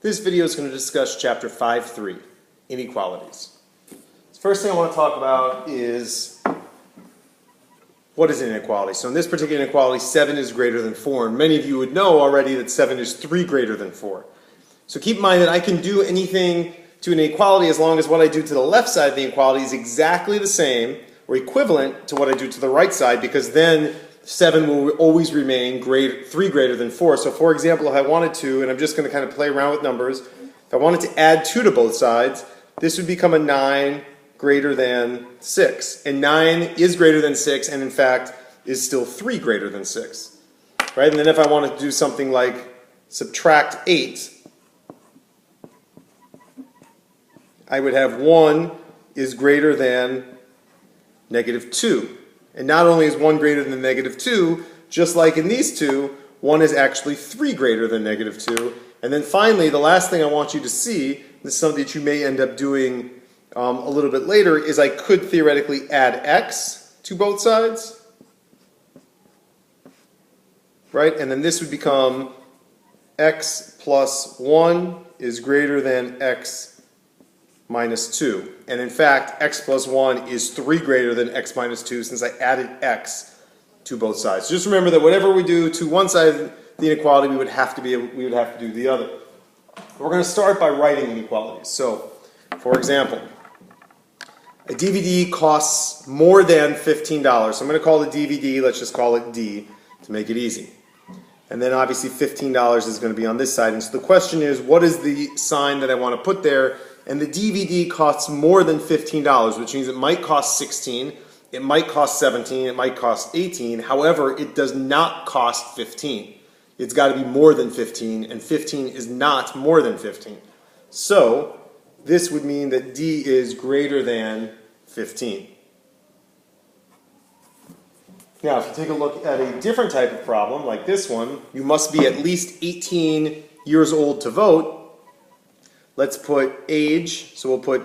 This video is going to discuss chapter 5.3, Inequalities. The first thing I want to talk about is what is an inequality. So in this particular inequality, 7 is greater than 4, and many of you would know already that 7 is 3 greater than 4. So keep in mind that I can do anything to an inequality as long as what I do to the left side of the inequality is exactly the same or equivalent to what I do to the right side, because then 7 will always remain 3 greater than 4. So for example, if I wanted to, and I'm just going to kind of play around with numbers, if I wanted to add 2 to both sides, this would become a 9 greater than 6. And 9 is greater than 6, and in fact is still 3 greater than 6. Right? And then if I wanted to do something like subtract 8, I would have 1 is greater than negative 2. And not only is 1 greater than negative 2, just like in these two, 1 is actually 3 greater than negative 2. And then finally, the last thing I want you to see, this is something that you may end up doing a little bit later, is I could theoretically add x to both sides. Right? And then this would become x plus 1 is greater than x minus 2. And in fact, x plus 1 is 3 greater than x minus 2 since I added x to both sides. Just remember that whatever we do to one side of the inequality, we would have to do the other. We're going to start by writing inequalities. So, for example, a DVD costs more than $15. So I'm going to call the DVD, let's just call it D to make it easy. And then obviously $15 is going to be on this side. And so the question is, what is the sign that I want to put there? And the DVD costs more than $15, which means it might cost $16, it might cost $17, it might cost $18. However, it does not cost $15. It's got to be more than $15, and $15 is not more than $15. So this would mean that D is greater than 15. Now, if you take a look at a different type of problem, like this one, you must be at least 18 years old to vote. Let's put age, so we'll put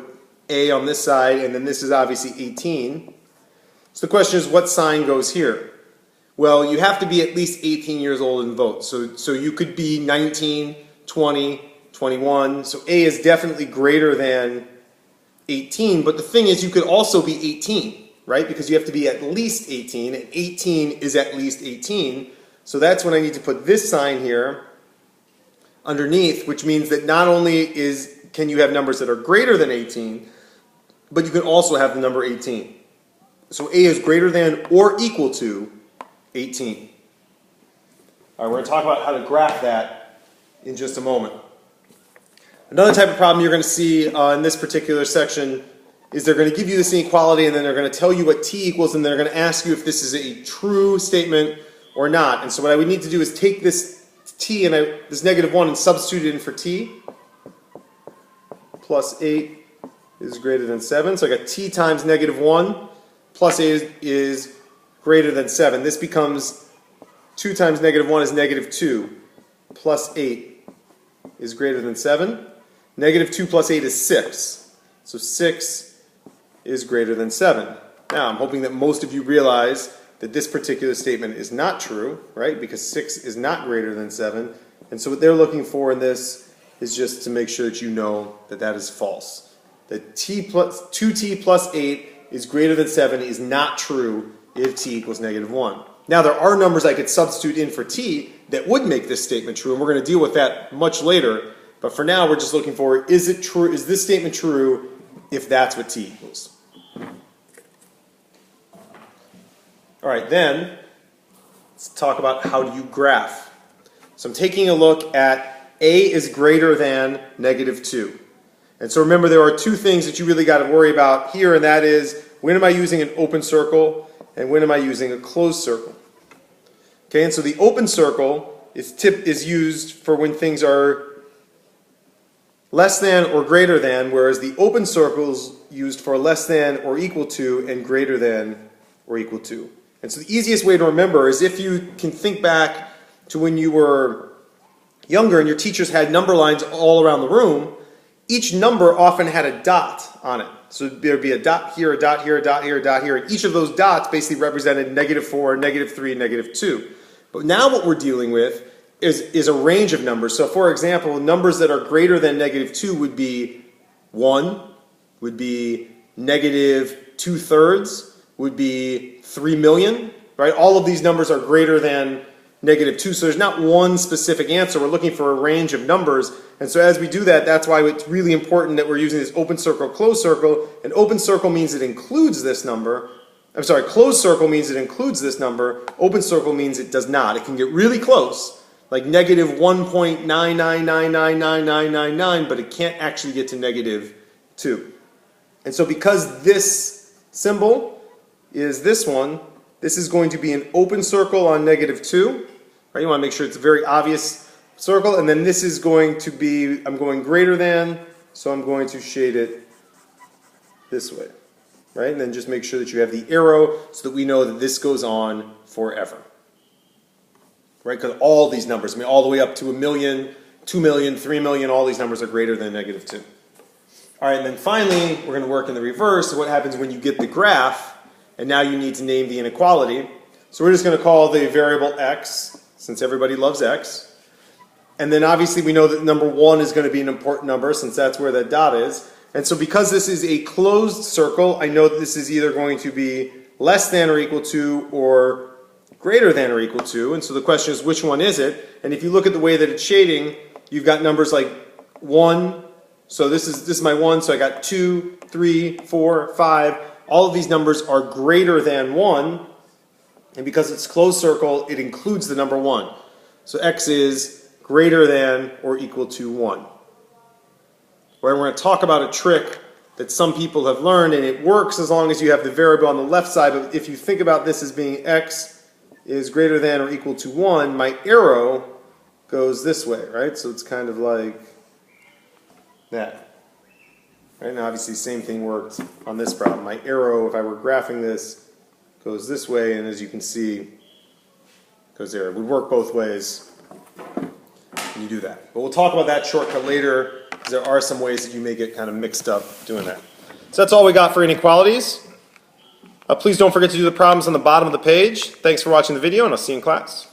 A on this side, and then this is obviously 18. So the question is, what sign goes here? Well, you have to be at least 18 years old and vote. So you could be 19, 20, 21. So A is definitely greater than 18, but the thing is you could also be 18, right? Because you have to be at least 18, and 18 is at least 18. So that's when I need to put this sign here underneath, which means that not only can you have numbers that are greater than 18, but you can also have the number 18. So A is greater than or equal to 18. All right, we're going to talk about how to graph that in just a moment. Another type of problem you're going to see in this particular section is they're going to give you this inequality, and then they're going to tell you what t equals, and they're going to ask you if this is a true statement or not. And so what I would need to do is take this t and this negative 1 and substitute it in for t. Plus 8 is greater than 7. So I got t times negative 1 plus 8 is greater than 7. This becomes 2 times negative 1 is negative 2 plus 8 is greater than 7. Negative 2 plus 8 is 6. So 6 is greater than 7. Now I'm hoping that most of you realize that this particular statement is not true, right? Because 6 is not greater than 7. And so what they're looking for in this is just to make sure that you know that that is false. That 2t plus 8 is greater than 7 is not true if t equals negative 1. Now there are numbers I could substitute in for t that would make this statement true, and we're going to deal with that much later. But for now, we're just looking for, is it true? Is this statement true if that's what t equals? All right, then let's talk about how do you graph. So I'm taking a look at A is greater than negative 2. And so remember, there are two things that you really got to worry about here, and that is, when am I using an open circle and when am I using a closed circle? Okay, and so the open circle is used for when things are less than or greater than, whereas the open circle is used for less than or equal to and greater than or equal to. And so the easiest way to remember is if you can think back to when you were younger and your teachers had number lines all around the room, each number often had a dot on it. So there'd be a dot here, a dot here, a dot here, a dot here, and each of those dots basically represented negative 4, negative 3, negative 2. But now what we're dealing with is a range of numbers. So for example, numbers that are greater than -2 would be 1, would be -2/3, would be 3 million, right? All of these numbers are greater than -2, so there's not one specific answer. We're looking for a range of numbers, and so as we do that, that's why it's really important that we're using this open circle, closed circle, and open circle means it includes this number. I'm sorry, closed circle means it includes this number, open circle means it does not. It can get really close, like -1.999999999, but it can't actually get to -2. And so because this symbol is this one, this is going to be an open circle on -2. Right? You want to make sure it's a very obvious circle, and then this is going to be, I'm going greater than, so I'm going to shade it this way. Right? And then just make sure that you have the arrow so that we know that this goes on forever. Right? Because all these numbers, I mean all the way up to 1 million, 2 million, 3 million, all these numbers are greater than -2. All right, and then finally, we're going to work in the reverse. So what happens when you get the graph, and now you need to name the inequality. So we're just going to call the variable x, since everybody loves x. And then obviously we know that number 1 is going to be an important number, since that's where that dot is. And so because this is a closed circle, I know that this is either going to be less than or equal to, or greater than or equal to. And so the question is, which one is it? And if you look at the way that it's shading, you've got numbers like 1. So this is my 1, so I got 2, 3, 4, 5. All of these numbers are greater than 1. And because it's closed circle, it includes the number 1. So x is greater than or equal to 1. Right, we're going to talk about a trick that some people have learned, and it works as long as you have the variable on the left side. But if you think about this as being x is greater than or equal to 1, my arrow goes this way, right? So it's kind of like that. Right, and obviously same thing worked on this problem. My arrow, if I were graphing this, goes this way, and as you can see, goes there. It would work both ways when you do that. But we'll talk about that shortcut later, because there are some ways that you may get kind of mixed up doing that. So that's all we got for inequalities. Please don't forget to do the problems on the bottom of the page. Thanks for watching the video, and I'll see you in class.